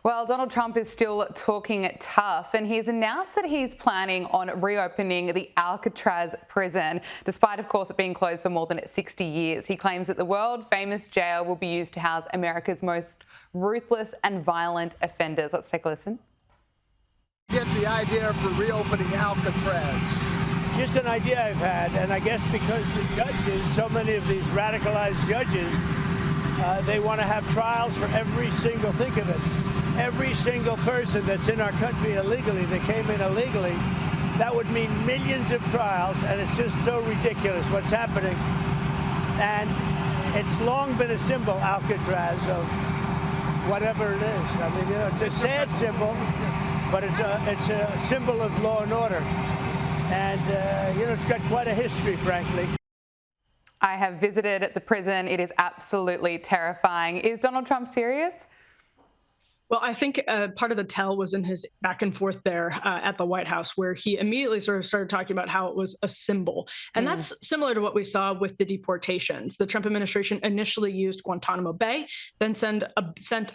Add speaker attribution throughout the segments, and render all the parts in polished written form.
Speaker 1: Well, Donald Trump is still talking tough, and he's announced that he's planning on reopening the Alcatraz prison, despite, of course, it being closed for more than 60 years. He claims that the world-famous jail will be used to house America's most ruthless and violent offenders. Let's take a listen.
Speaker 2: Get the idea for reopening Alcatraz.
Speaker 3: Just an idea I've had, and I guess because the judges, so many of these radicalized judges, they want to have trials for every single, think of it, every single person that's in our country illegally, that came in illegally. That would mean millions of trials, and it's just so ridiculous what's happening. And it's long been a symbol, Alcatraz, of whatever it is. I mean, it's a sad symbol, but it's a symbol of law and order. And, it's got quite a history, frankly.
Speaker 1: I have visited the prison. It is absolutely terrifying. Is Donald Trump serious?
Speaker 4: Well, I think part of the tell was in his back and forth there at the White House, where he immediately sort of started talking about how it was a symbol. And that's similar to what we saw with the deportations. The Trump administration initially used Guantanamo Bay, then sent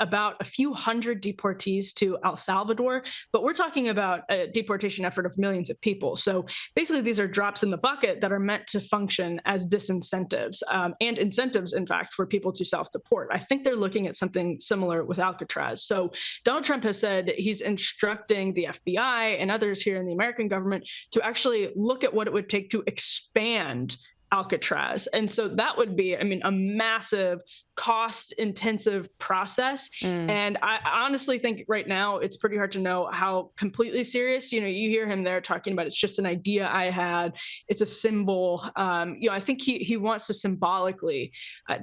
Speaker 4: about a few hundred deportees to El Salvador. But we're talking about a deportation effort of millions of people. So basically, these are drops in the bucket that are meant to function as disincentives and incentives, in fact, for people to self-deport. I think they're looking at something similar with Alcatraz. So Donald Trump has said he's instructing the FBI and others here in the American government to actually look at what it would take to expand Alcatraz. And so that would be, a massive cost-intensive process. And I honestly think right now it's pretty hard to know how completely serious. You hear him there talking about it's just an idea I had. It's a symbol. I think he wants to symbolically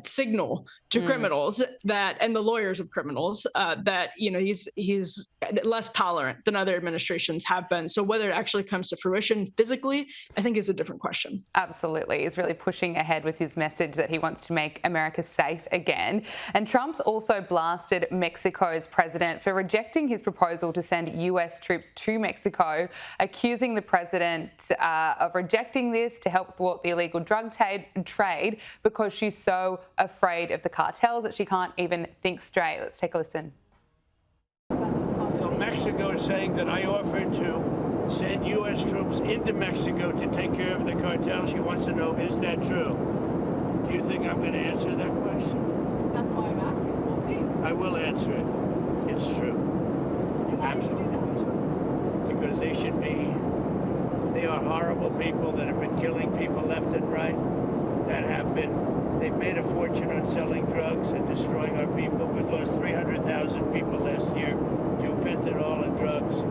Speaker 4: signal to criminals that, and the lawyers of criminals, that he's less tolerant than other administrations have been. So whether it actually comes to fruition physically, I think is a different question.
Speaker 1: Absolutely. He's really pushing ahead with his message that he wants to make America safe again. And Trump's also blasted Mexico's president for rejecting his proposal to send US troops to Mexico, accusing the president of rejecting this to help thwart the illegal drug trade because she's so afraid of the cartels that she can't even think straight. Let's take a listen.
Speaker 3: So Mexico is saying that I offered to send U.S. troops into Mexico to take care of the cartels. She wants to know, is that true? Do you think I'm going to answer that question?
Speaker 5: That's why I'm asking. We'll see.
Speaker 3: I will answer it. It's true.
Speaker 5: And why would you do that?
Speaker 3: Because they are horrible people that have been killing people left and right, they've made a fortune on selling drugs and destroying our people. We've lost 300,000 people last year to fentanyl and drugs.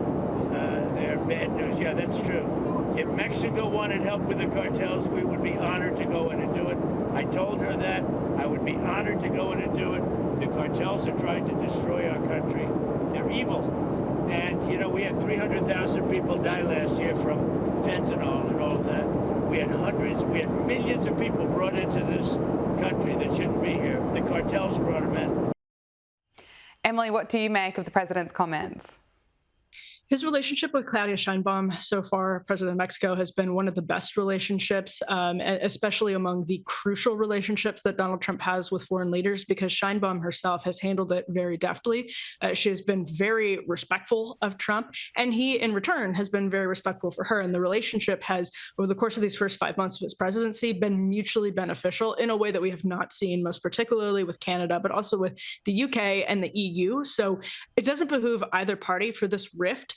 Speaker 3: They're bad news. Yeah, that's true. If Mexico wanted help with the cartels, we would be honored to go in and do it. I told her that. I would be honored to go in and do it. The cartels are trying to destroy our country. They're evil. And, we had 300,000 people die last year from fentanyl and all of that. We had millions of people brought into this country that shouldn't be here. The cartels brought them in.
Speaker 1: Emily, what do you make of the president's comments?
Speaker 4: His relationship with Claudia Sheinbaum so far, President of Mexico, has been one of the best relationships, especially among the crucial relationships that Donald Trump has with foreign leaders, because Sheinbaum herself has handled it very deftly. She has been very respectful of Trump, and he, in return, has been very respectful for her. And the relationship has, over the course of these first 5 months of his presidency, been mutually beneficial in a way that we have not seen, most particularly with Canada, but also with the UK and the EU. So it doesn't behoove either party for this rift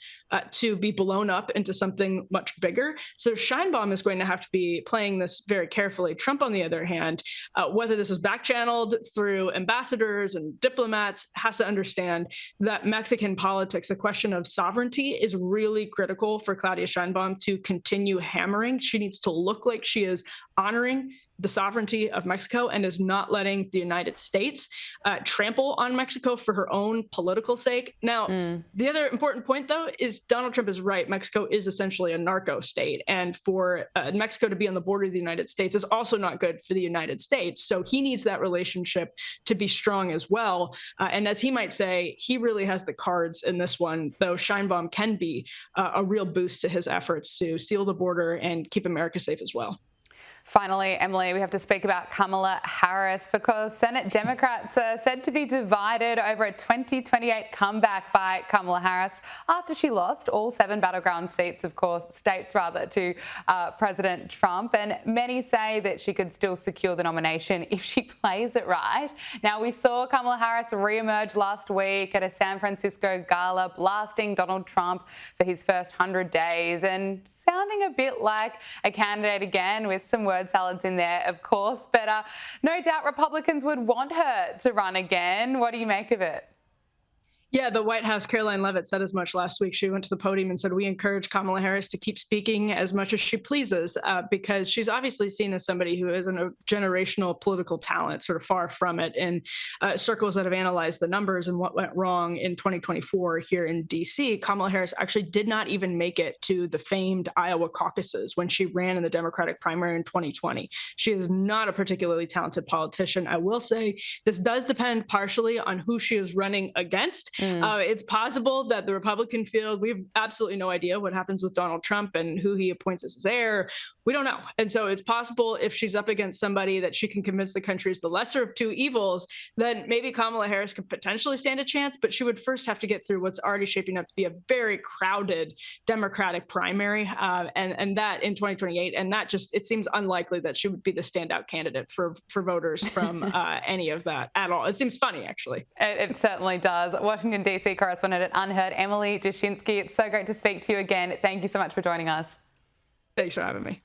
Speaker 4: to be blown up into something much bigger. So Sheinbaum is going to have to be playing this very carefully. Trump, on the other hand, whether this is back-channeled through ambassadors and diplomats, has to understand that Mexican politics, the question of sovereignty, is really critical for Claudia Sheinbaum to continue hammering. She needs to look like she is honoring the sovereignty of Mexico and is not letting the United States trample on Mexico for her own political sake. Now, the other important point, though, is Donald Trump is right. Mexico is essentially a narco state. And for Mexico to be on the border of the United States is also not good for the United States. So he needs that relationship to be strong as well. And as he might say, he really has the cards in this one, though Sheinbaum can be a real boost to his efforts to seal the border and keep America safe as well.
Speaker 1: Finally, Emily, we have to speak about Kamala Harris because Senate Democrats are said to be divided over a 2028 comeback by Kamala Harris after she lost all 7 battleground states, to President Trump. And many say that she could still secure the nomination if she plays it right. Now, we saw Kamala Harris re-emerge last week at a San Francisco gala blasting Donald Trump for his first 100 days and sounding a bit like a candidate again, with some word salads in there, of course. But no doubt Republicans would want her to run again. What do you make of it?
Speaker 4: Yeah, the White House, Caroline Leavitt, said as much last week. She went to the podium and said, we encourage Kamala Harris to keep speaking as much as she pleases, because she's obviously seen as somebody who isn't a generational political talent, sort of far from it, in circles that have analyzed the numbers and what went wrong in 2024 here in D.C. Kamala Harris actually did not even make it to the famed Iowa caucuses when she ran in the Democratic primary in 2020. She is not a particularly talented politician. I will say this does depend partially on who she is running against. It's possible that the Republican field, we have absolutely no idea what happens with Donald Trump and who he appoints as his heir. We don't know. And so it's possible if she's up against somebody that she can convince the country is the lesser of two evils, then maybe Kamala Harris could potentially stand a chance, but she would first have to get through what's already shaping up to be a very crowded Democratic primary, and that in 2028. And that just, it seems unlikely that she would be the standout candidate for voters from any of that at all. It seems funny, actually.
Speaker 1: It certainly does. Washington, D.C. correspondent at Unheard, Emily Jashinsky, it's so great to speak to you again. Thank you so much for joining us.
Speaker 4: Thanks for having me.